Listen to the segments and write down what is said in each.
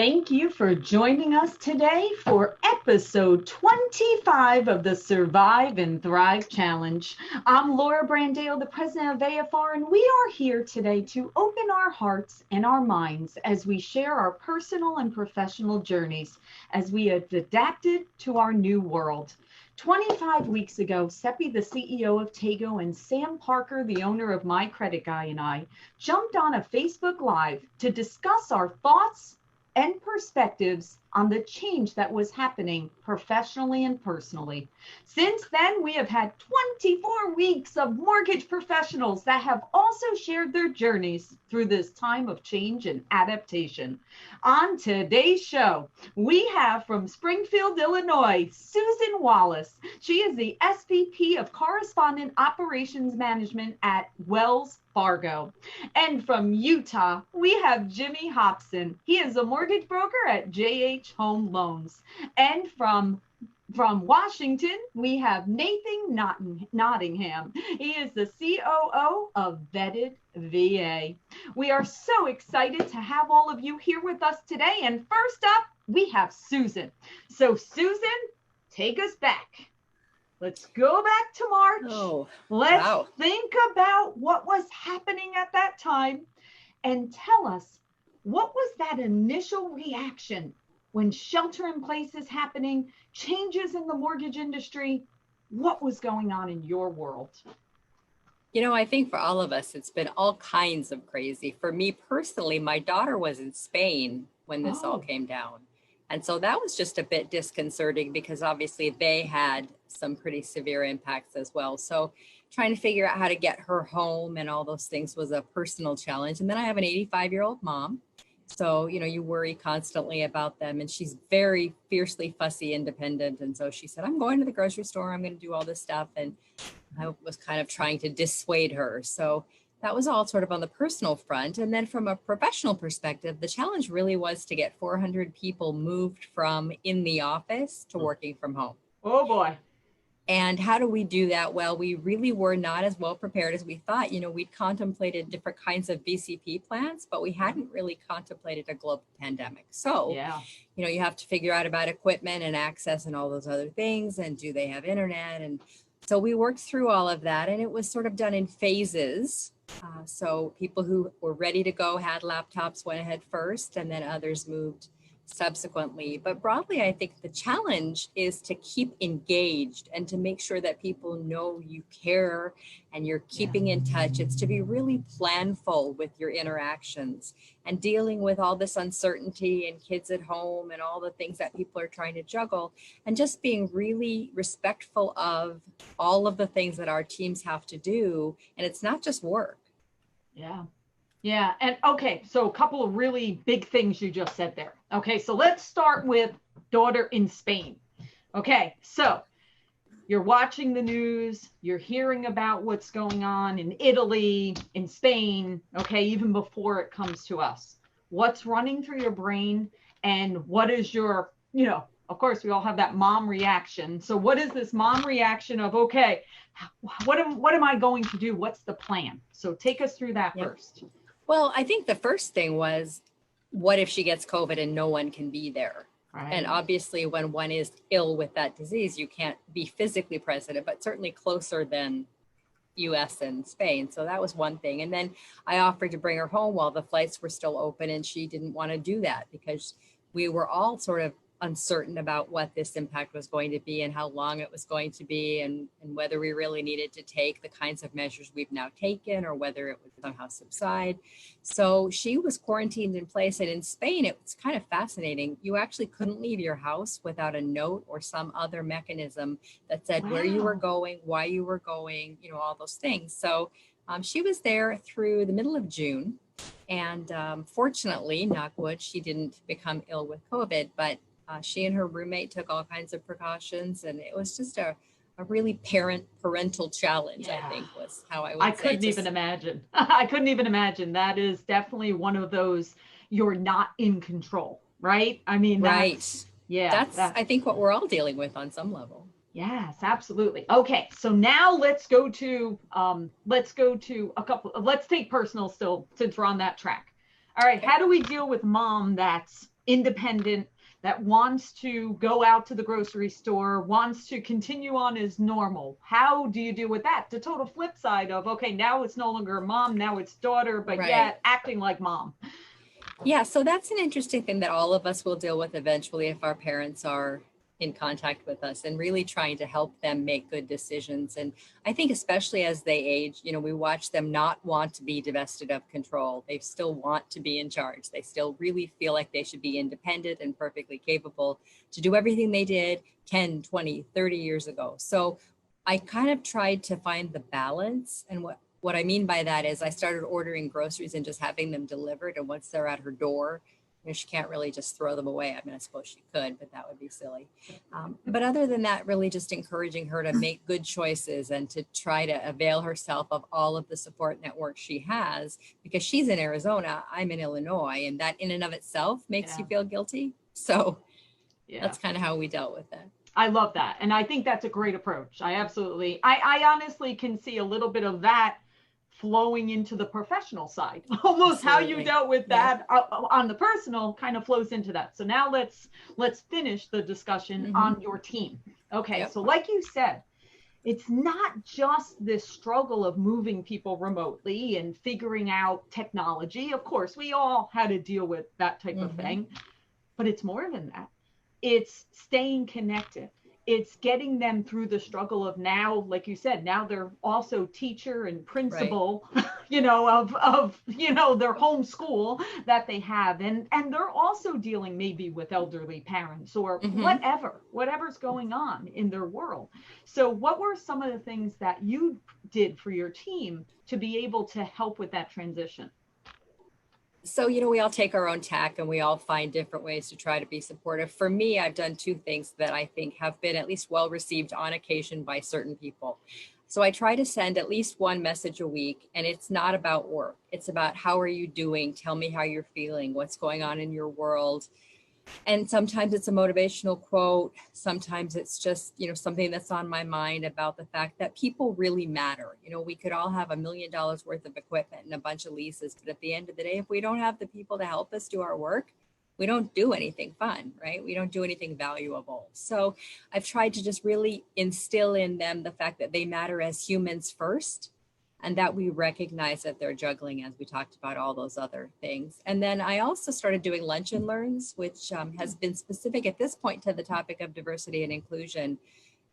Thank you for joining us today for episode 25 of the Survive and Thrive Challenge. I'm Laura Brandao, the president of AFR, and we are here today to open our hearts and our minds as we share our personal and professional journeys as we have adapted to our new world. 25 weeks ago, Seppi, the CEO of Tago, and Sam Parker, the owner of My Credit Guy, and I jumped on a Facebook Live to discuss our thoughts and perspectives on the change that was happening professionally and personally. Since then, we have had 24 weeks of mortgage professionals that have also shared their journeys through this time of change and adaptation. On today's show, we have from Springfield, Illinois, Susan Wallace. She is the SVP of Correspondent Operations Management at Wells Fargo. And from Utah, we have Jimmy Hobson. He is a mortgage broker at JH Home Loans. And from Washington, we have Nathan Knottingham. He is the COO of Vetted VA. We are so excited to have all of you here with us today. And first up, we have Susan. So Susan, take us back. Let's go back to March. Let's think about what was happening at that time and tell us, what was that initial reaction when shelter in place is happening, changes in the mortgage industry? What was going on in your world? You know, I think for all of us, it's been all kinds of crazy. For me personally, my daughter was in Spain when this all came down. And so that was just a bit disconcerting because obviously they had some pretty severe impacts as well. So trying to figure out how to get her home and all those things was a personal challenge. And then I have an 85-year-old mom. So, you know, you worry constantly about them. And she's very fiercely fussy, independent. And so she said, I'm going to the grocery store. I'm going to do all this stuff. And I was kind of trying to dissuade her. So that was all sort of on the personal front. And then from a professional perspective, the challenge really was to get 400 people moved from in the office to working from home. Oh boy. And how do we do that? Well, we really were not as well prepared as we thought. You know, we'd contemplated different kinds of BCP plans, but we hadn't really contemplated a global pandemic. So, you know, you have to figure out about equipment and access and all those other things. And do they have internet? And so we worked through all of that, and it was sort of done in phases. So people who were ready to go had laptops, went ahead first, and then others moved subsequently. But broadly, I think the challenge is to keep engaged and to make sure that people know you care and you're keeping in touch. It's to be really planful with your interactions and dealing with all this uncertainty and kids at home and all the things that people are trying to juggle, and just being really respectful of all of the things that our teams have to do. And it's not just work. Yeah. And okay, so a couple of really big things you just said there. Okay, so let's start with daughter in Spain. Okay, so you're watching the news, you're hearing about what's going on in Italy, in Spain, okay, even before it comes to us. What's running through your brain, and what is your, you know, of course, we all have that mom reaction. So what is this mom reaction of, okay, what am I going to do? What's the plan? So take us through that first. Well, I think the first thing was, what if she gets COVID and no one can be there? Right. And obviously, when one is ill with that disease, you can't be physically present, but certainly closer than US and Spain. So that was one thing. And then I offered to bring her home while the flights were still open, and she didn't want to do that because we were all sort of uncertain about what this impact was going to be and how long it was going to be, and whether we really needed to take the kinds of measures we've now taken or whether it would somehow subside. So she was quarantined in place. And in Spain, it was kind of fascinating. You actually couldn't leave your house without a note or some other mechanism that said where you were going, why you were going, you know, all those things. So she was there through the middle of June. And fortunately, knock wood, she didn't become ill with COVID, but she and her roommate took all kinds of precautions, and it was just a really parental challenge, I think, was how I would say. Couldn't even imagine. I couldn't even imagine. That is definitely one of those, you're not in control, right? I mean, that's I think what we're all dealing with on some level. Yes, absolutely. Okay, so now let's go to let's take personal still, since we're on that track. All right, how do we deal with mom that's independent, that wants to go out to the grocery store, wants to continue on as normal. How do you deal with that? The total flip side of, okay, now it's no longer mom, now it's daughter, but yet acting like mom. Yeah, so that's an interesting thing that all of us will deal with eventually if our parents are in contact with us, and really trying to help them make good decisions. And I think especially as they age, we watch them not want to be divested of control. They still want to be in charge. They still really feel like they should be independent and perfectly capable to do everything they did 10, 20, 30 years ago. So I kind of tried to find the balance. And what I mean by that is I started ordering groceries and just having them delivered. And once they're at her door, she can't really just throw them away. I mean, I suppose she could, but that would be silly. But other than that, really just encouraging her to make good choices and to try to avail herself of all of the support network she has, because she's in Arizona, I'm in Illinois, and that in and of itself makes you feel guilty. So that's kind of how we dealt with it. I love that. And I think that's a great approach. I honestly can see a little bit of that flowing into the professional side. Almost how you dealt with that on the personal kind of flows into that. So now let's finish the discussion on your team. Okay, so like you said, it's not just this struggle of moving people remotely and figuring out technology. Of course, we all had to deal with that type of thing, but it's more than that. It's staying connected. It's getting them through the struggle of now, like you said, now they're also teacher and principal, of their home school that they have. And they're also dealing maybe with elderly parents or whatever's going on in their world. So what were some of the things that you did for your team to be able to help with that transition? So, we all take our own tack and we all find different ways to try to be supportive. For me, I've done two things that I think have been at least well received on occasion by certain people. So I try to send at least one message a week, and it's not about work. It's about, how are you doing? Tell me how you're feeling, what's going on in your world. And sometimes it's a motivational quote. Sometimes it's just, something that's on my mind about the fact that people really matter. We could all have $1 million worth of equipment and a bunch of leases, but at the end of the day, if we don't have the people to help us do our work, we don't do anything fun, right? We don't do anything valuable. So I've tried to just really instill in them the fact that they matter as humans first, and that we recognize that they're juggling, as we talked about, all those other things. And then I also started doing lunch and learns, which has been specific at this point to the topic of diversity and inclusion.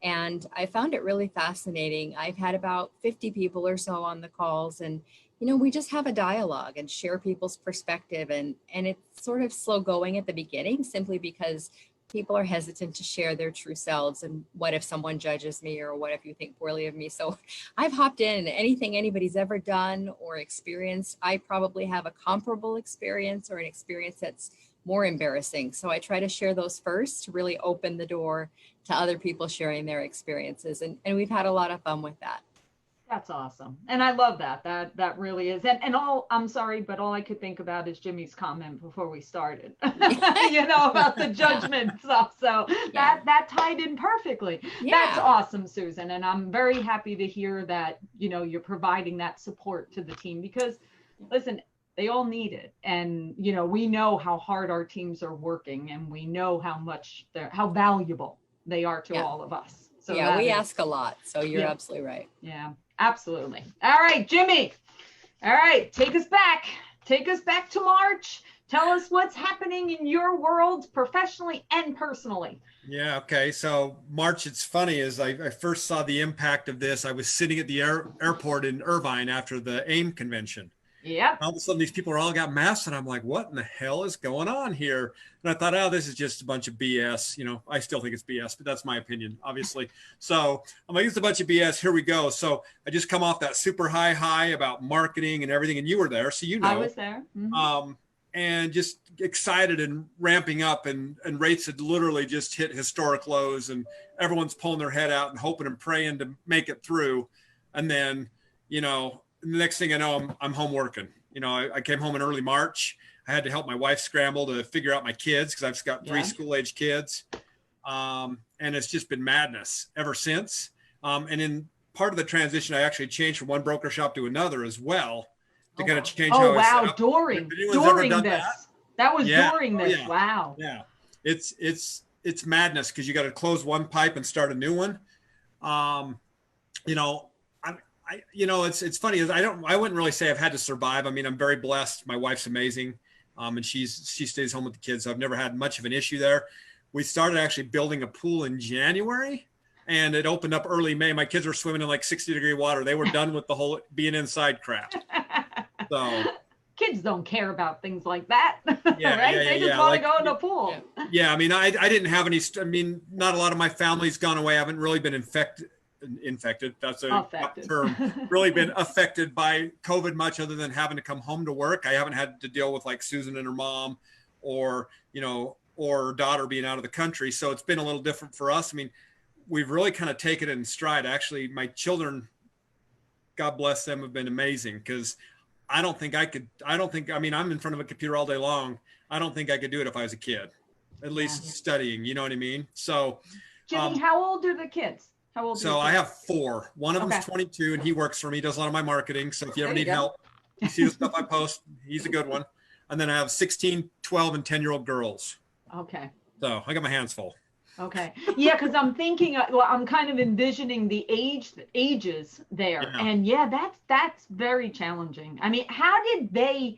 And I found it really fascinating. I've had about 50 people or so on the calls, and we just have a dialogue and share people's perspective. And it's sort of slow going at the beginning, simply because people are hesitant to share their true selves. And what if someone judges me, or what if you think poorly of me? So I've hopped in, and anything anybody's ever done or experienced, I probably have a comparable experience or an experience that's more embarrassing. So I try to share those first to really open the door to other people sharing their experiences. And we've had a lot of fun with that. That's awesome. And I love that. That really is. I'm sorry, but all I could think about is Jimmy's comment before we started, about the judgment stuff. So that tied in perfectly. Yeah. That's awesome, Susan. And I'm very happy to hear that, you're providing that support to the team, because listen, they all need it. And, we know how hard our teams are working, and we know how valuable they are to all of us. So we ask a lot. So you're absolutely right. Yeah. Absolutely. All right, Jimmy. All right, take us back. Take us back to March. Tell us what's happening in your world, professionally and personally. Yeah, okay. So March, it's funny, as I first saw the impact of this, I was sitting at the airport in Irvine after the AIM convention. Yeah. All of a sudden, these people all got masks, and I'm like, what in the hell is going on here? And I thought, oh, this is just a bunch of BS. I still think it's BS, but that's my opinion, obviously. So I'm like, it's a bunch of BS. Here we go. So I just come off that super high about marketing and everything, and you were there, so I was there. Mm-hmm. And just excited and ramping up, and rates had literally just hit historic lows, and everyone's pulling their head out and hoping and praying to make it through. And then, the next thing I know, I'm home working. I came home in early March. I had to help my wife scramble to figure out my kids, because I've got 3 school-age kids. And it's just been madness ever since. And in part of the transition, I actually changed from one broker shop to another as well, to kind of change how wow, during this. That was during this. Yeah. Wow. Yeah. It's madness because you got to close one pipe and start a new one. You know, it's funny is I wouldn't really say I've had to survive. I mean, I'm very blessed. My wife's amazing. And she stays home with the kids. So I've never had much of an issue there. We started actually building a pool in January and it opened up early May. My kids were swimming in like 60-degree water. They were done with the whole being inside crap. So kids don't care about things like that. Yeah, right? yeah, They just yeah. want Like, to go in the pool. Yeah. I mean, I didn't have any, I mean, not a lot of my family's gone away. I haven't really been infected. That's a term. Really been affected by COVID much other than having to come home to work. I haven't had to deal with like Susan and her mom or, or daughter being out of the country. So it's been a little different for us. I mean, we've really kind of taken it in stride. Actually, my children, God bless them, have been amazing because I mean, I'm in front of a computer all day long. I don't think I could do it if I was a kid, at least studying, you know what I mean? So, Jimmy, how old are the kids? How old? So I have 4. One of them's 22 and he works for me, does a lot of my marketing. So if you ever need help, you see the stuff I post, he's a good one. And then I have 16, 12, and 10-year-old girls. Okay. So I got my hands full. Okay. Yeah, because I'm thinking, well, I'm kind of envisioning the ages there. Yeah. And that's very challenging. I mean, how did they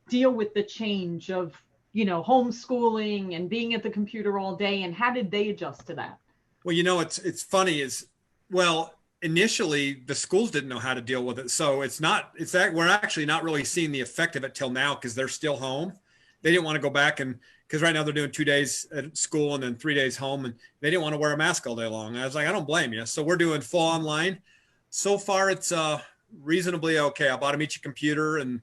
deal with the change of, homeschooling and being at the computer all day? And how did they adjust to that? Well, it's funny initially the schools didn't know how to deal with it. So we're actually not really seeing the effect of it till now because they're still home. They didn't want to go back because right now they're doing 2 days at school and then 3 days home and they didn't want to wear a mask all day long. And I was like, I don't blame you. So we're doing full online. So far it's reasonably okay. I bought them each a computer and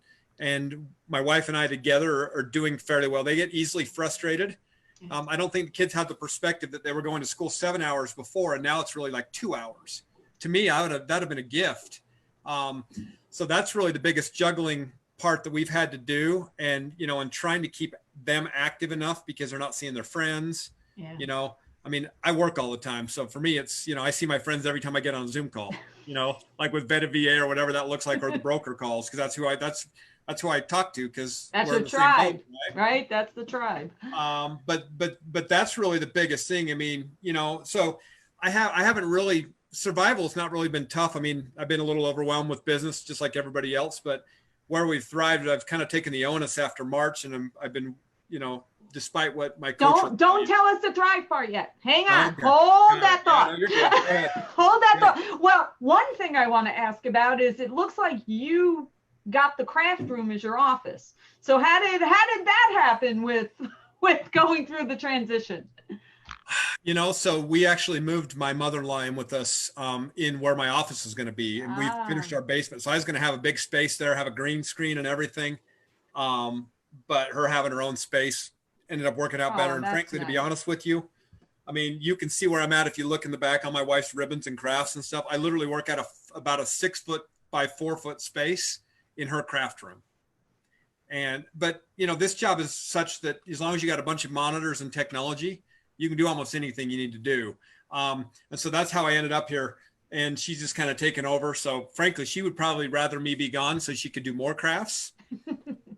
my wife and I together are doing fairly well. They get easily frustrated. I don't think the kids had the perspective that they were going to school 7 hours before, and now it's really like 2 hours. To me, that'd have been a gift. So that's really the biggest juggling part that we've had to do, and trying to keep them active enough because they're not seeing their friends. Yeah. I mean, I work all the time, so for me, it's I see my friends every time I get on a Zoom call. Like with Beta VA or whatever that looks like, or the broker calls, because that's who I talk to because that's a tribe, right? That's the tribe. But that's really the biggest thing. I mean, so I haven't really, survival has not really been tough. I mean, I've been a little overwhelmed with business just like everybody else, but where we've thrived, I've kind of taken the onus after March and I've been, despite what my coach. Don't tell us the thrive part yet. Hang on. Okay. Hold that thought. Yeah, hold that thought. Well, one thing I want to ask about is it looks like you got the craft room as your office. So how did that happen with going through the transition? So we actually moved my mother-in-law in with us in where my office is going to be, and we finished our basement. So I was going to have a big space there, have a green screen and everything. But her having her own space ended up working out better. And frankly, nice. To be honest with you, I mean, you can see where I'm at if you look in the back on my wife's ribbons and crafts and stuff. I literally work at about a 6 foot by 4 foot space in her craft room. But this job is such that as long as you got a bunch of monitors and technology, you can do almost anything you need to do. And so that's how I ended up here. And she's just kind of taken over. So frankly, she would probably rather me be gone so she could do more crafts.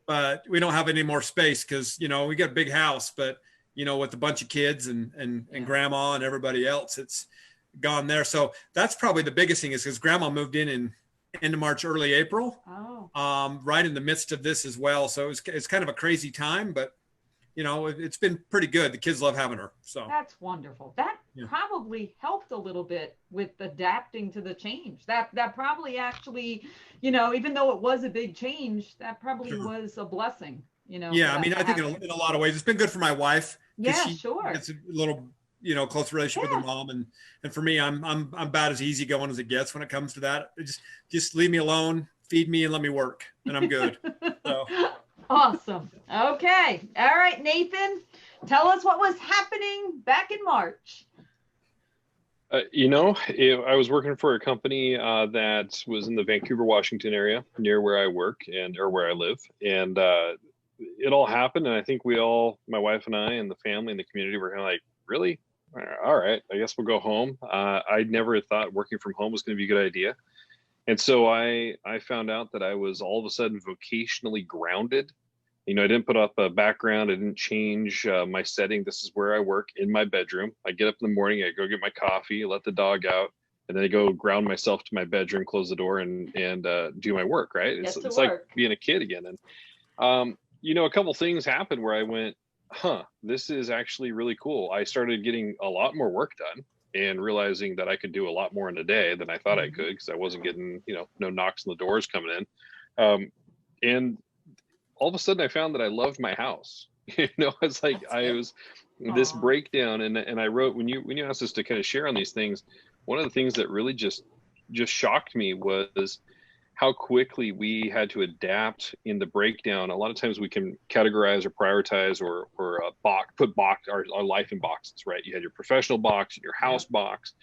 But we don't have any more space because, we got a big house, but, with a bunch of kids and grandma and everybody else, it's gone there. So that's probably the biggest thing is because grandma moved in end of March, early April, right in the midst of this as well. So it's kind of a crazy time, but it's been pretty good. The kids love having her. So that's wonderful. That probably helped a little bit with adapting to the change. That probably actually, even though it was a big change, that probably was a blessing, Yeah. I mean, I think in a lot of ways, it's been good for my wife. Yeah, sure. It's a little, close relationship with her mom. And for me, I'm about as easygoing as it gets when it comes to that. Just leave me alone, feed me and let me work and I'm good. So. Awesome. Okay. All right, Nathan, tell us what was happening back in March. I was working for a company that was in the Vancouver, Washington area near where I work or where I live. And it all happened. And I think my wife and I and the family and the community were kind of like, really? All right, I guess we'll go home. I never thought working from home was going to be a good idea. And so I found out that I was all of a sudden vocationally grounded I didn't put up a background. I didn't change my setting. This is where I work, in my bedroom. I get up in the morning, I go get my coffee, let the dog out, and then I go ground myself to my bedroom, close the door, and do my work. Right? It's like being a kid again. And a couple things happened where I went, this is actually really cool. I started getting a lot more work done and realizing that I could do a lot more in a day than I thought I could, because I wasn't getting, no knocks on the doors coming in. And all of a sudden I found that I loved my house. It's like this breakdown. And I wrote, when you asked us to kind of share on these things, one of the things that really just shocked me was how quickly we had to adapt in the breakdown. A lot of times we can categorize or prioritize or put our life in boxes, right? You had your professional box and your house box.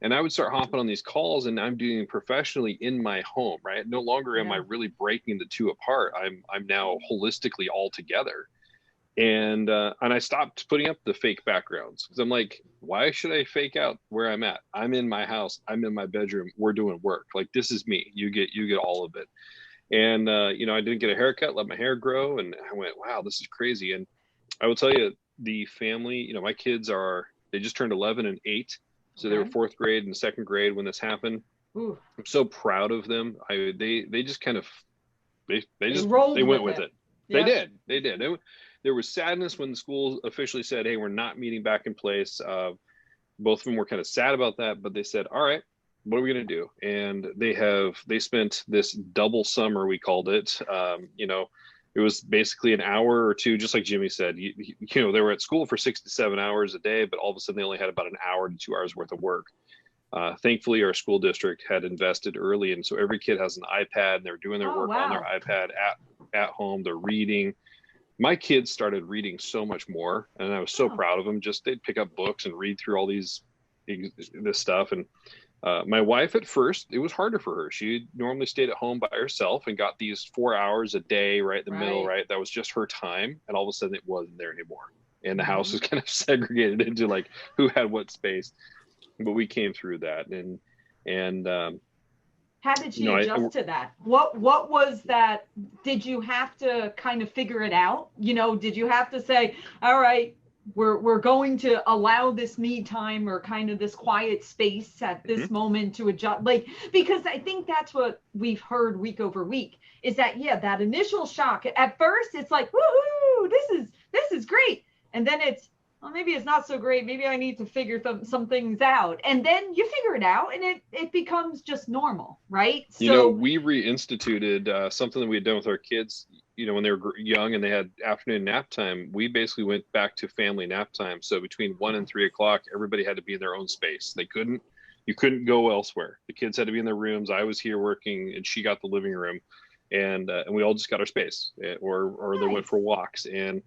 And I would start hopping on these calls, and I'm doing professionally in my home, right? No longer am I really breaking the two apart. I'm now holistically all together. And I stopped putting up the fake backgrounds, because I'm like, why should I fake out where I'm at? I'm in my house. I'm in my bedroom. We're doing work. Like, this is me. You get all of it. And I didn't get a haircut, let my hair grow, and I went, wow, this is crazy. And I will tell you, the family, my kids they just turned 11 and 8. So they were 4th grade and 2nd grade when this happened. Ooh. I'm so proud of them. They just kind of they went with it. Yep. They did. There was sadness when the school officially said, hey, we're not meeting back in place. Both of them were kind of sad about that, but they said, all right, what are we going to do? And they spent this double summer, we called it. It was basically an hour or two, just like Jimmy said. They were at school for 6 to 7 hours a day, but all of a sudden they only had about an hour to 2 hours worth of work. Thankfully, our school district had invested early, and so every kid has an iPad, and they're doing their work on their iPad at home. They're reading. My kids started reading so much more, and I was so proud of them. They'd pick up books and read through all this stuff. And my wife, at first, it was harder for her. She normally stayed at home by herself and got these 4 hours a day, right in the middle, right? That was just her time. And all of a sudden it wasn't there anymore. And the house was kind of segregated into like who had what space. But we came through that. And how did she adjust to that? What was that? Did you have to kind of figure it out? Did you have to say, all right, we're going to allow this me time, or kind of this quiet space at this moment to adjust, because I think that's what we've heard week over week, is that that initial shock at first, it's like, woohoo, this is great, and then it's, well, maybe it's not so great, maybe I need to figure some things out, and then you figure it out, and it becomes just normal, right? So we reinstituted something that we had done with our kids. When they were young and they had afternoon nap time, we basically went back to family nap time. So between 1 and 3 o'clock, everybody had to be in their own space. You couldn't go elsewhere. The kids had to be in their rooms. I was here working, and she got the living room, and we all just got our space, or they went for walks. And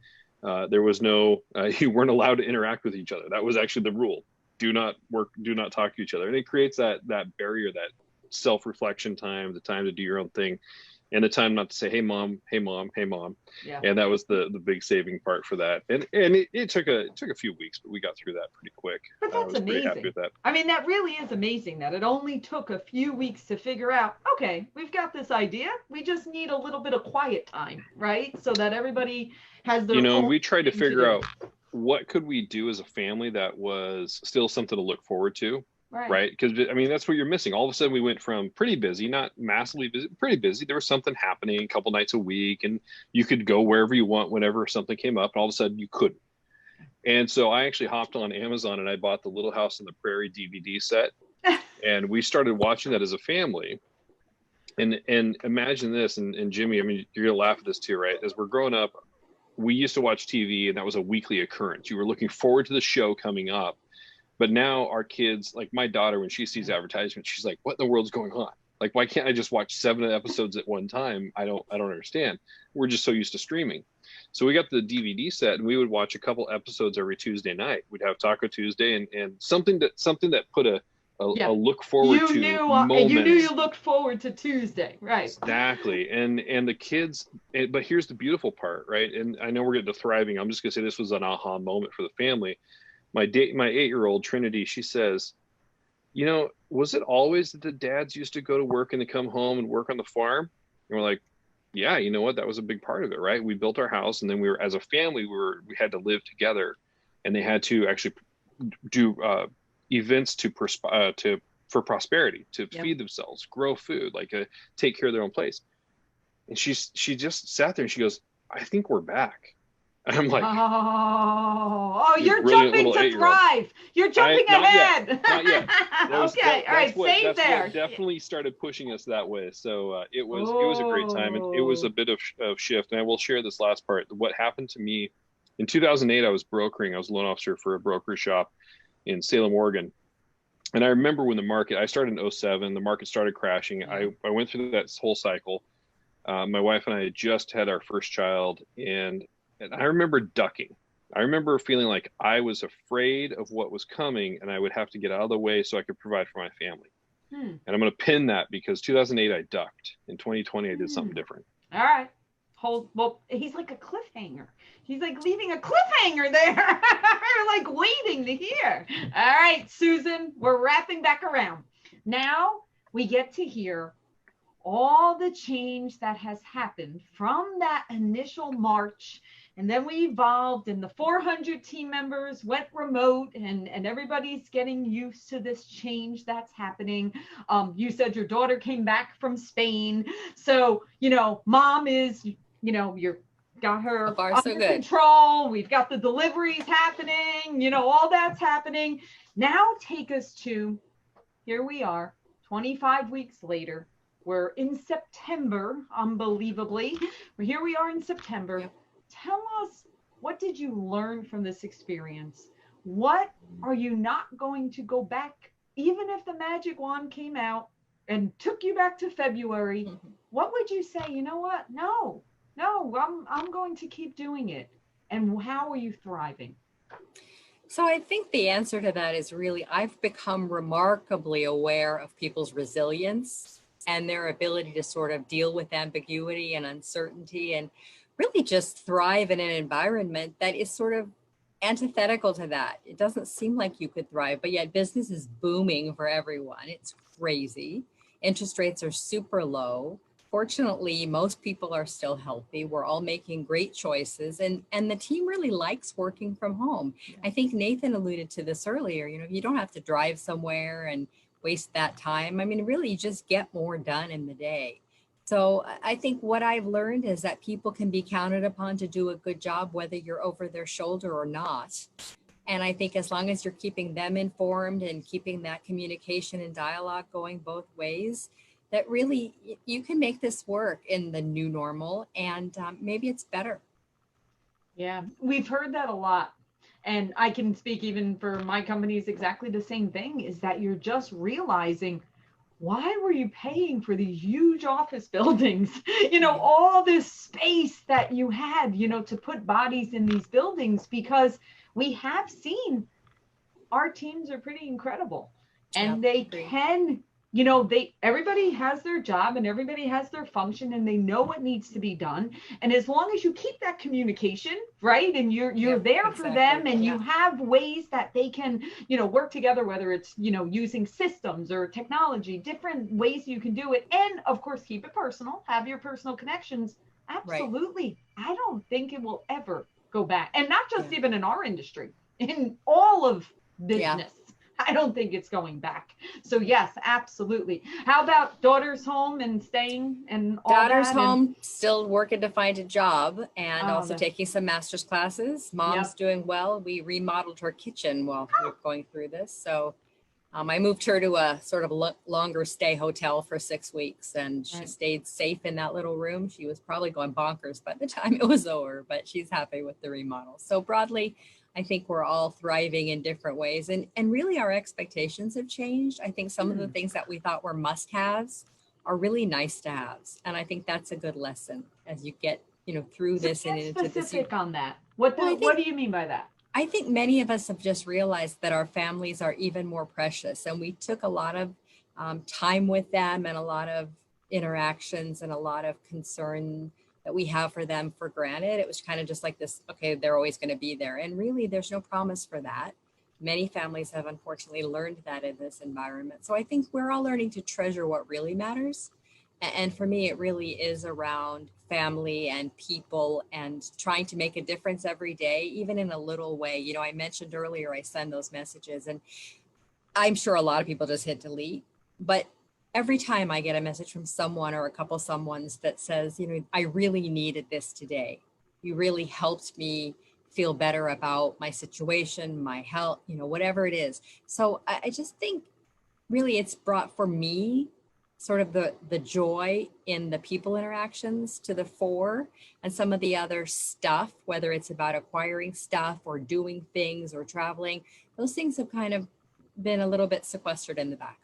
there was no, you weren't allowed to interact with each other. That was actually the rule. Do not work, do not talk to each other. And it creates that barrier, that self-reflection time, the time to do your own thing. And the time not to say, hey mom, hey mom, hey mom. Yeah. And that was the big saving part for that. And it took a few weeks, but we got through that pretty quick. But that's amazing. Pretty happy with that. I mean, that really is amazing that it only took a few weeks to figure out, okay, we've got this idea. We just need a little bit of quiet time, right? So that everybody has their own. We tried to figure out what could we do as a family that was still something to look forward to. Right. Because that's what you're missing. All of a sudden we went from pretty busy, not massively busy, pretty busy. There was something happening a couple nights a week, and you could go wherever you want whenever something came up, and all of a sudden you couldn't. And so I actually hopped on Amazon and I bought the Little House on the Prairie DVD set, and we started watching that as a family. And imagine this, and Jimmy, you're gonna laugh at this too, right? As we're growing up, we used to watch TV, and that was a weekly occurrence. You were looking forward to the show coming up. But now our kids, like my daughter, when she sees advertisements, she's like, what in the world's going on? Like, why can't I just watch 7 episodes at one time? I don't understand. We're just so used to streaming. So we got the DVD set, and we would watch a couple episodes every Tuesday night. We'd have Taco Tuesday, and something that put a look forward to moment. You knew you looked forward to Tuesday, right? Exactly. And the kids, but here's the beautiful part, right? And I know we're getting to thriving. I'm just gonna say this was an aha moment for the family. My 8-year-old Trinity, she says, was it always that the dads used to go to work and they come home and work on the farm? And we're like, yeah, you know what? That was a big part of it, right? We built our house, and then we were, as a family, we had to live together, and they had to actually do events to for prosperity, to Yep. feed themselves, grow food, like take care of their own place. And she just sat there and she goes, "I think we're back." And I'm like, "You You're brilliant jumping little to 8-year-old." thrive. You're I jumping not yet, ahead. not yet. Okay, all right, save That's there. what definitely started pushing us that way. So it was a great time, and it was Oh, a bit of shift. And I will share this last part. What happened to me in 2008? I was brokering. I was a loan officer for a brokerage shop in Salem, Oregon. And I remember when I started in '07, the market started crashing. yeah. I went through that whole cycle. My wife and I had just had our first child, and I remember ducking. I remember feeling like I was afraid of what was coming, and I would have to get out of the way so I could provide for my family. Hmm. And I'm going to pin that because 2008 I ducked. In 2020 I did something Hmm. different. All right. Well, he's like a cliffhanger. He's like leaving a cliffhanger there. Like waiting to hear. All right, Susan, we're wrapping back around. Now we get to hear all the change that has happened from that initial March. And then we evolved, and the 400 team members went remote, and everybody's getting used to this change that's happening. You said your daughter came back from Spain. So, mom is, you're got her So far, so under good. control. We've got the deliveries happening, all that's happening. Now take us to, here we are, 25 weeks later. We're in September, unbelievably. Here we are in September. Yep. Tell us, what did you learn from this experience? What are you not going to go back, even if the magic wand came out and took you back to February? Mhm. What would you say? You know what? No, I'm going to keep doing it. And how are you thriving? So I think the answer to that is really, I've become remarkably aware of people's resilience and their ability to sort of deal with ambiguity and uncertainty and really just thrive in an environment that is sort of antithetical to that. It doesn't seem like you could thrive, but yet business is booming for everyone. It's crazy. Interest rates are super low. Fortunately, most people are still healthy. We're all making great choices, and the team really likes working from home. I think Nathan alluded to this earlier. You don't have to drive somewhere and waste that time. I mean, really, you just get more done in the day. So I think what I've learned is that people can be counted upon to do a good job, whether you're over their shoulder or not. And I think as long as you're keeping them informed and keeping that communication and dialogue going both ways, that really you can make this work in the new normal, and maybe it's better. Yeah, we've heard that a lot. And I can speak even for my company, is exactly the same thing, is that you're just realizing, why were you paying for these huge office buildings? All this space that you had, to put bodies in these buildings, because we have seen our teams are pretty incredible, and Yeah, they agree. can, everybody has their job and everybody has their function, and they know what needs to be done. And as long as you keep that communication, right, and you're Yep, there for them, exactly. and Yeah. you have ways that they can, work together, whether it's, using systems or technology, different ways you can do it. And of course, keep it personal, have your personal connections. Right. Absolutely. I don't think it will ever go back. And not just Yeah. even in our industry, in all of Yeah. business. I don't think it's going back. So yes, absolutely. How about daughters home and staying and all Daughter's that? home, still working to find a job, and Oh, also taking some master's classes. Mom's Yep. doing well. We remodeled her kitchen while we were going through this. So I moved her to a sort of longer stay hotel for 6 weeks, and she Right. stayed safe in that little room. She was probably going bonkers by the time it was over, but she's happy with the remodel. So broadly, I think we're all thriving in different ways, and really our expectations have changed. I think some of the things that we thought were must-haves are really nice to haves, and I think that's a good lesson as you get through this So and get into this. specific on that. What do you mean by that? I think many of us have just realized that our families are even more precious, and we took a lot of time with them and a lot of interactions and a lot of concern that we have for them for granted. It was kind of just like this, okay, they're always going to be there. And really, there's no promise for that. Many families have unfortunately learned that in this environment. So I think we're all learning to treasure what really matters. And for me, it really is around family and people and trying to make a difference every day, even in a little way. You know, I mentioned earlier, I send those messages and I'm sure a lot of people just hit delete, but every time I get a message from someone or a couple someone's that says, you know, I really needed this today. You really helped me feel better about my situation, my health, you know, whatever it is. So I just think really it's brought for me sort of the joy in the people interactions to the fore, and some of the other stuff, whether it's about acquiring stuff or doing things or traveling, those things have kind of been a little bit sequestered in the back.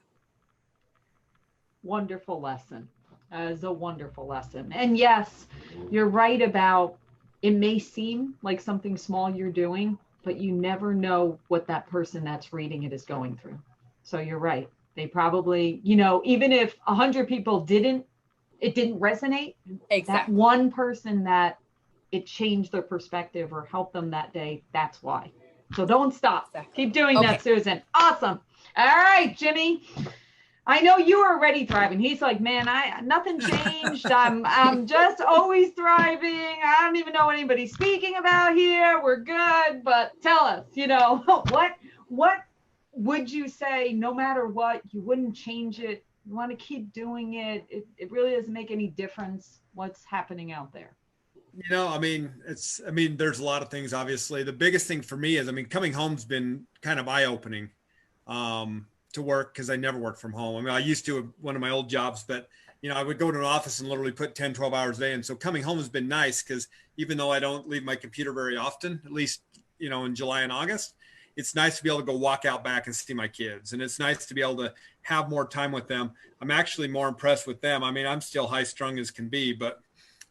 Wonderful lesson. As a wonderful lesson. And yes, you're right about it may seem like something small you're doing, but you never know what that person that's reading it is going through. So you're right. They probably, you know, even if 100 people it didn't resonate, Exactly. that one person that it changed their perspective or helped them that day, that's why. So don't stop. Exactly. Keep doing that, Susan. Awesome. All right, Jimmy. I know you are already thriving. He's like, man, nothing changed. I'm just always thriving. I don't even know what anybody's speaking about here. We're good. But tell us, you know, what would you say, no matter what, you wouldn't change it? You want to keep doing it. It really doesn't make any difference what's happening out there. You know, I mean, there's a lot of things, obviously. The biggest thing for me is, coming home's been kind of eye-opening to work, because I never worked from home. I mean, I used to one of my old jobs, but, you know, I would go to an office and literally put 10, 12 hours a day. And so coming home has been nice, because even though I don't leave my computer very often, at least, you know, in July and August, it's nice to be able to go walk out back and see my kids. And it's nice to be able to have more time with them. I'm actually more impressed with them. I mean, I'm still high strung as can be, but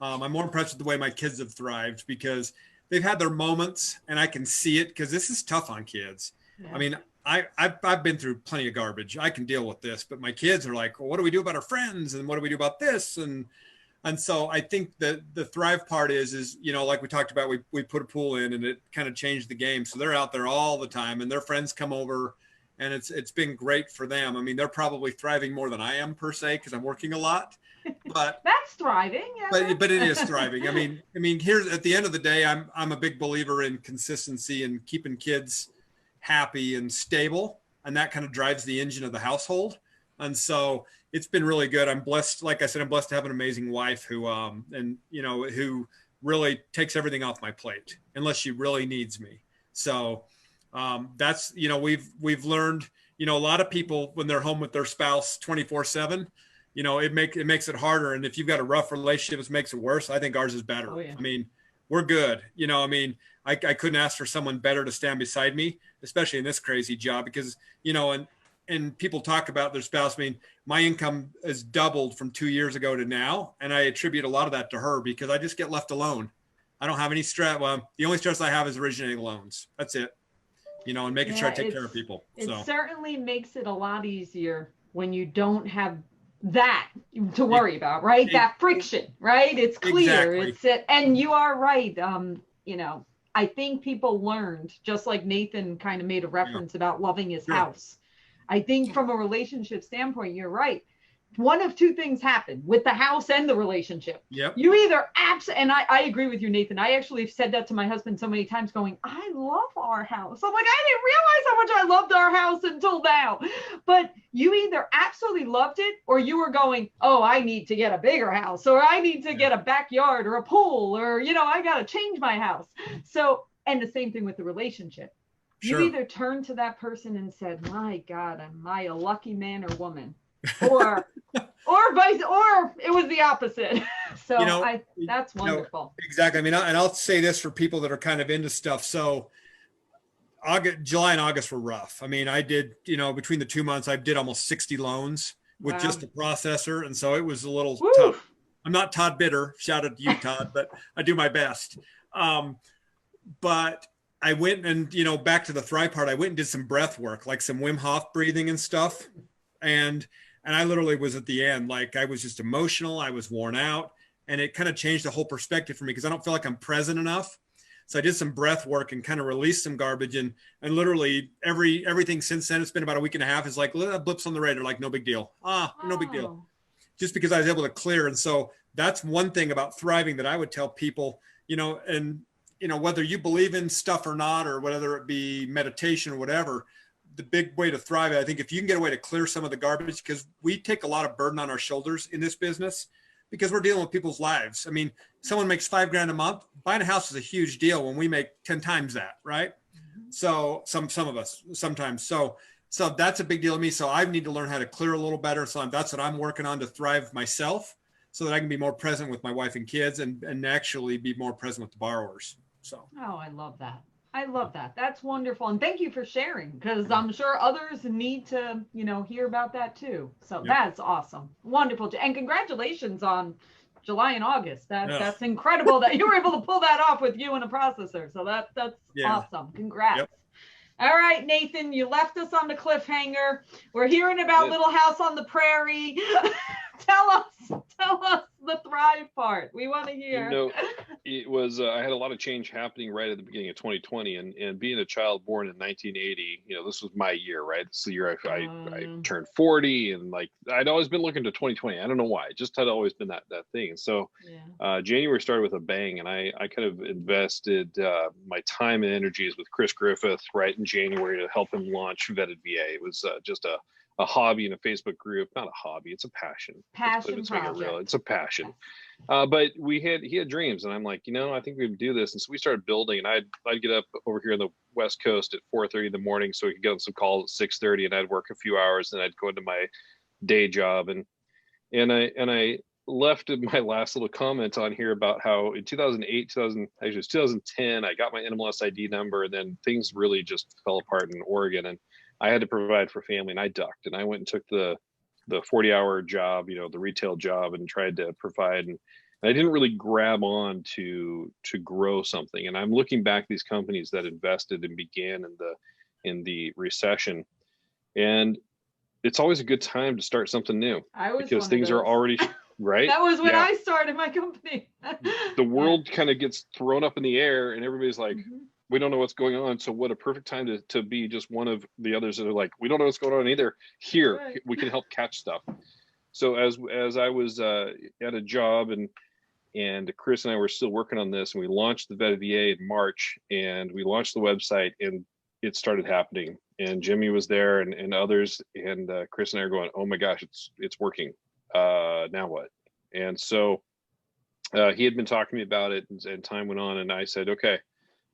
I'm more impressed with the way my kids have thrived, because they've had their moments and I can see it, because this is tough on kids. Yeah. I mean, I've been through plenty of garbage. I can deal with this, but my kids are like, well, what do we do about our friends? And what do we do about this? And so I think that the thrive part is, you know, like we talked about, we put a pool in and it kind of changed the game. So they're out there all the time and their friends come over, and it's been great for them. I mean, they're probably thriving more than I am per se, because I'm working a lot, but that's thriving. Yeah. But it is thriving. I mean, here's at the end of the day, I'm a big believer in consistency and keeping kids happy and stable, and that kind of drives the engine of the household. And so it's been really good. I'm blessed. Like I said, I'm blessed to have an amazing wife who, and you know, who really takes everything off my plate unless she really needs me. So that's, you know, we've learned, you know, a lot of people when they're home with their spouse 24/7, you know, it makes it harder. And if you've got a rough relationship, it makes it worse. I think ours is better. Oh, yeah. I mean, we're good. You know, I mean, I couldn't ask for someone better to stand beside me, especially in this crazy job, because, you know, and people talk about their spouse. I mean, my income has doubled from 2 years ago to now. And I attribute a lot of that to her, because I just get left alone. I don't have any stress. Well, the only stress I have is originating loans. That's it, you know, and making sure I take care of people. It certainly makes it a lot easier when you don't have that to worry about, right? That friction, right? It's clear. Exactly. And you are right. You know, I think people learned, just like Nathan kind of made a reference about loving his house. I think from a relationship standpoint, you're right. One of two things happen with the house and the relationship. Yep. You either and I agree with you, Nathan. I actually said that to my husband so many times going, I love our house. I'm like, I didn't realize how much I loved our house until now. But you either absolutely loved it, or you were going, oh, I need to get a bigger house, or I need to get a backyard or a pool, or, you know, I got to change my house. So, and the same thing with the relationship. Sure. You either turned to that person and said, my God, am I a lucky man or woman? or it was the opposite. So, you know, that's wonderful. You know, exactly. I mean, and I'll say this for people that are kind of into stuff. So July and August were rough. I mean, I did, you know, between the 2 months, I did almost 60 loans with just a processor. And so it was a little tough. I'm not Todd Bitter. Shout out to you, Todd, but I do my best. But I went and, you know, back to the thrive part, I went and did some breath work, like some Wim Hof breathing and stuff. And I literally was at the end, like I was just emotional. I was worn out, and it kind of changed the whole perspective for me, because I don't feel like I'm present enough. So I did some breath work and kind of released some garbage, and literally everything since then, it's been about a week and a half, is like blips on the radar, like no big deal. No big deal. Just because I was able to clear. And so that's one thing about thriving that I would tell people, and, whether you believe in stuff or not, or whether it be meditation or whatever, the big way to thrive, I think if you can get a way to clear some of the garbage, because we take a lot of burden on our shoulders in this business because we're dealing with people's lives. I mean, someone makes $5,000 a month, buying a house is a huge deal when we make 10 times that, right? Mm-hmm. So some of us sometimes. So that's a big deal to me. So I need to learn how to clear a little better. So that's what I'm working on to thrive myself, so that I can be more present with my wife and kids and actually be more present with the borrowers. So. Oh, I love that. I love that. That's wonderful. And thank you for sharing, because I'm sure others need to, hear about that too. So That's awesome. Wonderful. And congratulations on July and August. That's incredible that you were able to pull that off with you and a processor. So that's awesome. Congrats. Yep. All right, Nathan, you left us on the cliffhanger. We're hearing about Little House on the Prairie. Tell us the thrive part. We want to hear. It was I had a lot of change happening right at the beginning of 2020, and being a child born in 1980, this was my year, right? This is the year I turned 40, and like I'd always been looking to 2020. I don't know why, it just had always been that thing. And so January started with a bang, and I kind of invested my time and energies with Chris Griffith right in January to help him launch Vetted VA. It was just a hobby in a Facebook group. Not a hobby, it's a passion. It's a passion. But he had dreams, and I'm like, I think we can do this. And so we started building, and I'd get up over here on the West Coast at 4:30 in the morning so we could get on some calls at 6:30, and I'd work a few hours, and I'd go into my day job. And I left my last little comment on here about how in 2010, I got my NMLS ID number, and then things really just fell apart in Oregon, and I had to provide for family, and I ducked, and I went and took the 40-hour job, the retail job, and tried to provide. And I didn't really grab on to grow something. And I'm looking back at these companies that invested and began in the recession, and it's always a good time to start something new because things are already right. That was when I started my company. The world kind of gets thrown up in the air, and everybody's like, we don't know what's going on. So what a perfect time to be just one of the others that are like, we don't know what's going on either. Here, we can help catch stuff. So as I was at a job, and Chris and I were still working on this, and we launched the Vetted VA in March, and we launched the website, and it started happening. And Jimmy was there, and others, and Chris and I are going, oh my gosh, it's working. Now what? And so he had been talking to me about it, and time went on, and I said, okay,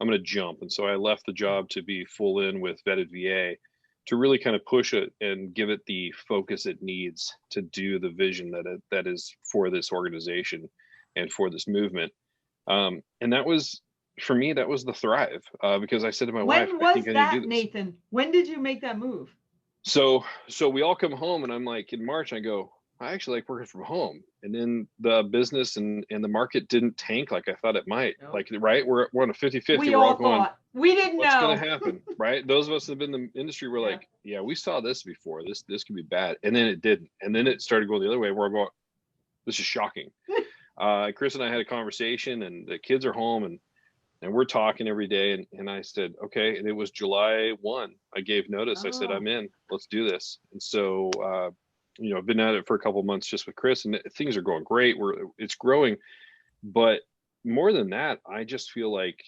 I'm going to jump. And so I left the job to be full in with Vetted VA to really kind of push it and give it the focus it needs to do the vision that is for this organization and for this movement. And that was, for me, that was the thrive, because I said to my wife, when was that, Nathan? When did you make that move? So we all come home, and I'm like, in March, I go, I actually like working from home. And then the business and the market didn't tank like I thought it might. Nope. Like, right, we're on a 50-50. We all going, we didn't know what's going to happen, right? Those of us that have been in the industry were like, yeah, we saw this before. This could be bad. And then it didn't. And then it started going the other way, where I'm going, this is shocking. Chris and I had a conversation, and the kids are home, and we're talking every day. And I said, okay. And it was July 1. I gave notice. I said, I'm in. Let's do this. And so I've been at it for a couple of months just with Chris, and things are going great. It's growing, but more than that, I just feel like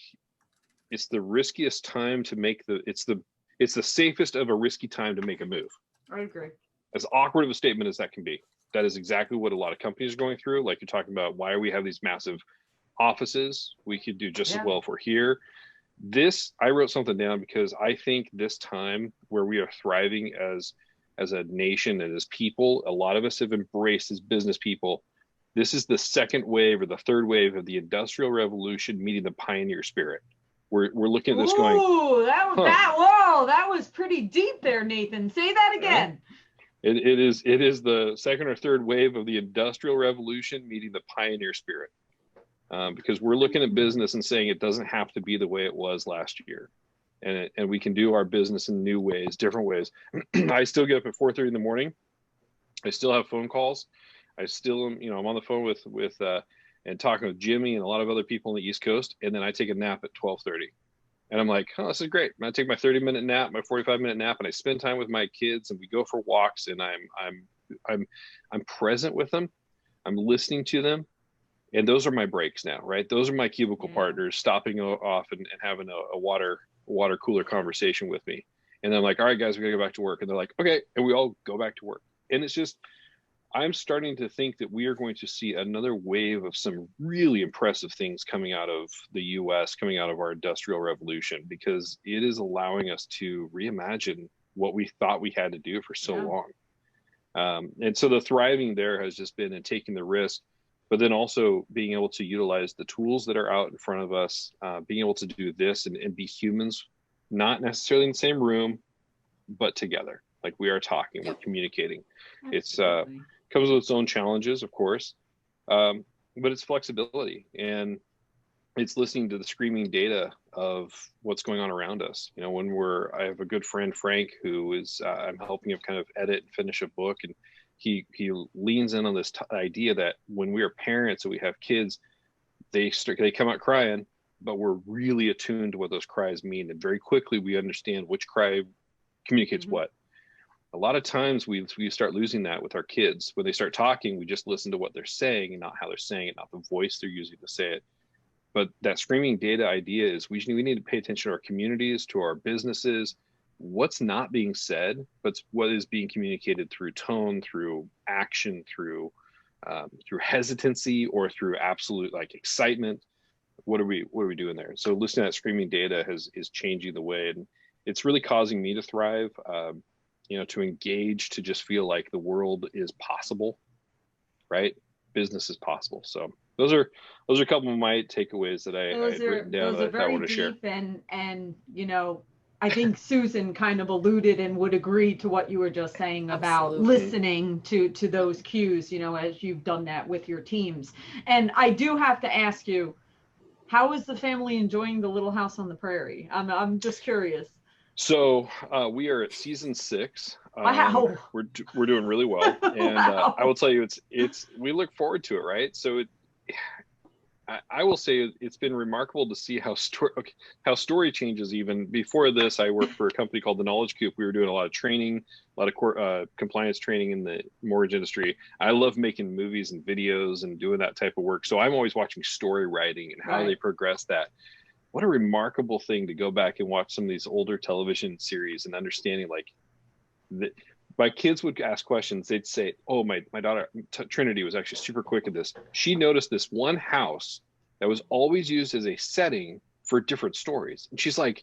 it's the riskiest time to make it's the safest of a risky time to make a move. I agree. As awkward of a statement as that can be, that is exactly what a lot of companies are going through. Like you're talking about, why we have these massive offices? We could do just as well if we're here. I wrote something down because I think this time where we are thriving as a nation and as people, a lot of us have embraced as business people. This is the second wave or the third wave of the Industrial Revolution meeting the pioneer spirit. We're looking at this going, ooh, that was pretty deep there, Nathan. Say that again. It is the second or third wave of the Industrial Revolution meeting the pioneer spirit. Because we're looking at business and saying it doesn't have to be the way it was last year. And we can do our business in new ways, different ways. I still get up at 4:30 in the morning. I still have phone calls. I still am, I'm on the phone with and talking with Jimmy and a lot of other people on the East Coast. And then I take a nap at 12:30. And I'm like, oh, this is great. And I take my 30-minute nap, my 45-minute nap, and I spend time with my kids, and we go for walks, and I'm present with them. I'm listening to them. And those are my breaks now, right? Those are my cubicle partners stopping off and having a water cooler conversation with me. And I'm like, all right, guys, we gotta go back to work. And they're like, okay. And we all go back to work. And it's just, I'm starting to think that we are going to see another wave of some really impressive things coming out of the US, coming out of our industrial revolution, because it is allowing us to reimagine what we thought we had to do for so long. And so the thriving there has just been in taking the risk, but then also being able to utilize the tools that are out in front of us, being able to do this and be humans, not necessarily in the same room, but together. Like we are talking, we're communicating. Absolutely. It's comes with its own challenges, of course, but it's flexibility, and it's listening to the screaming data of what's going on around us. You know, when I have a good friend, Frank, who is, I'm helping him kind of edit and finish a book, and he leans in on this idea that when we are parents and we have kids, they come out crying, but we're really attuned to what those cries mean. And very quickly we understand which cry communicates what. A lot of times we start losing that with our kids. When they start talking, we just listen to what they're saying and not how they're saying it, not the voice they're using to say it. But that screaming data idea is we need to pay attention to our communities, to our businesses, what's not being said, but what is being communicated through tone, through action, through hesitancy, or through absolute like excitement. What are we doing there? So listening to that screaming data is changing the way, and it's really causing me to thrive. To engage, to just feel like the world is possible, right? Business is possible. So those are a couple of my takeaways that I've written down that I want to share. And I think Susan kind of alluded and would agree to what you were just saying about listening to those cues, as you've done that with your teams. And I do have to ask you, how is the family enjoying the Little House on the Prairie? I'm just curious. So we are at season 6. Wow. We're doing really well, and wow. I will tell you, it's we look forward to it, right? So I will say it's been remarkable to see how story changes. Even before this, I worked for a company called the Knowledge Coop. We were doing a lot of training, a lot of compliance training in the mortgage industry. I love making movies and videos and doing that type of work. So I'm always watching story writing and how they progress that. What a remarkable thing to go back and watch some of these older television series and understanding, like, my kids would ask questions. They'd say, oh, my daughter, Trinity, was actually super quick at this. She noticed this one house that was always used as a setting for different stories. And she's like,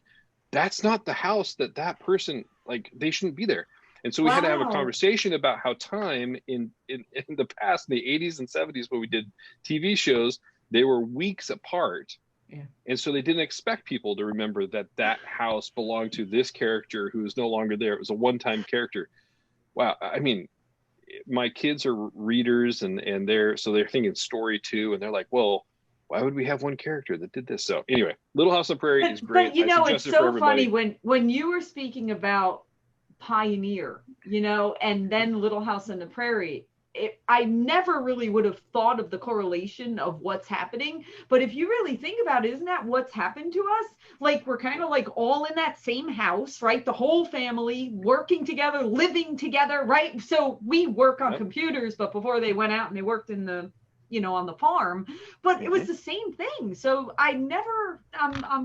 that's not the house that person, like, they shouldn't be there. And so we had to have a conversation about how time in the past, in the 80s and 70s, when we did TV shows, they were weeks apart. Yeah. And so they didn't expect people to remember that house belonged to this character who is no longer there. It was a one-time character. Wow. I mean, my kids are readers and they're thinking story too. And they're like, well, why would we have one character that did this? So anyway, Little House on the Prairie is great. But it's so funny when you were speaking about Pioneer, and then Little House on the Prairie, I never really would have thought of the correlation of what's happening. But if you really think about it, isn't that what's happened to us? Like, we're kind of like all in that same house, right? The whole family working together, living together, right? So we work on computers, but before they went out and they worked in the, on the farm, but it was the same thing. So I'm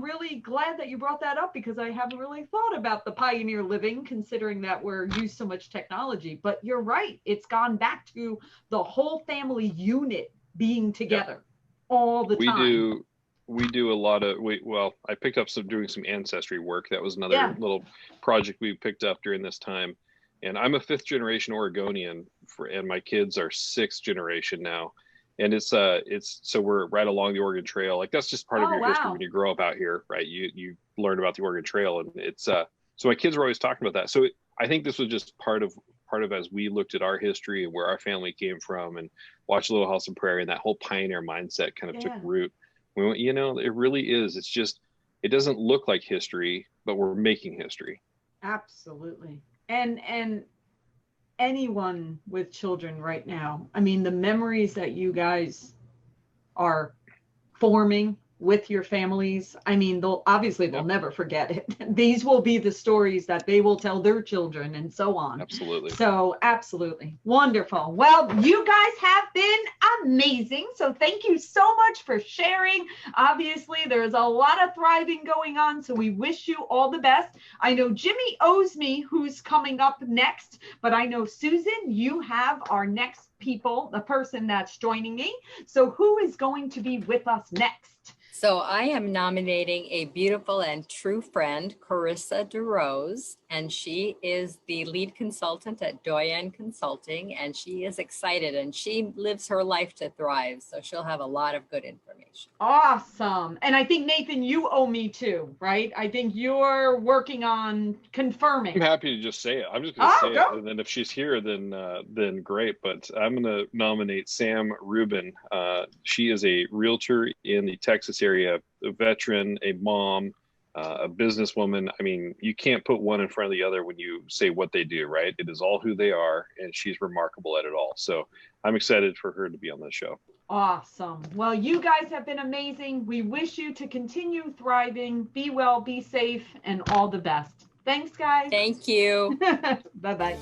really glad that you brought that up, because I haven't really thought about the pioneer living, considering that we're used so much technology. But you're right. It's gone back to the whole family unit being together all the time. We do a lot of, I picked up doing some ancestry work. That was another little project we picked up during this time. And I'm a 5th generation Oregonian and my kids are 6th generation now. And it's so we're right along the Oregon Trail. Like, that's just part of your history when you grow up out here, right? You learn about the Oregon Trail, and it's so my kids were always talking about that. So I think this was just part of as we looked at our history and where our family came from, and watched Little House on the Prairie, and that whole pioneer mindset kind of took root. We went, it really is. It's just, it doesn't look like history, but we're making history. Absolutely. And anyone with children right now, I mean, the memories that you guys are forming with your families. I mean, they'll never forget it. These will be the stories that they will tell their children and so on. Absolutely. So absolutely. Wonderful. Well, you guys have been amazing. So thank you so much for sharing. Obviously, there's a lot of thriving going on. So we wish you all the best. I know Jimmy owes me who's coming up next, but I know Susan, you have our next the person that's joining me. So who is going to be with us next? So I am nominating a beautiful and true friend, Carissa DeRose, and she is the lead consultant at Doyen Consulting, and she is excited and she lives her life to thrive. So she'll have a lot of good information. Awesome. And I think, Nathan, you owe me too, right? I think you're working on confirming. I'm happy to just say it. I'm just going to say it. And then if she's here, then great. But I'm going to nominate Sam Rubin. She is a realtor in the Texas area, a veteran, a mom, a businesswoman. I mean, you can't put one in front of the other when you say what they do, right? It is all who they are, and she's remarkable at it all. So I'm excited for her to be on this show. Awesome. Well, you guys have been amazing. We wish you to continue thriving. Be well, be safe, and all the best. Thanks, guys. Thank you. Bye-bye.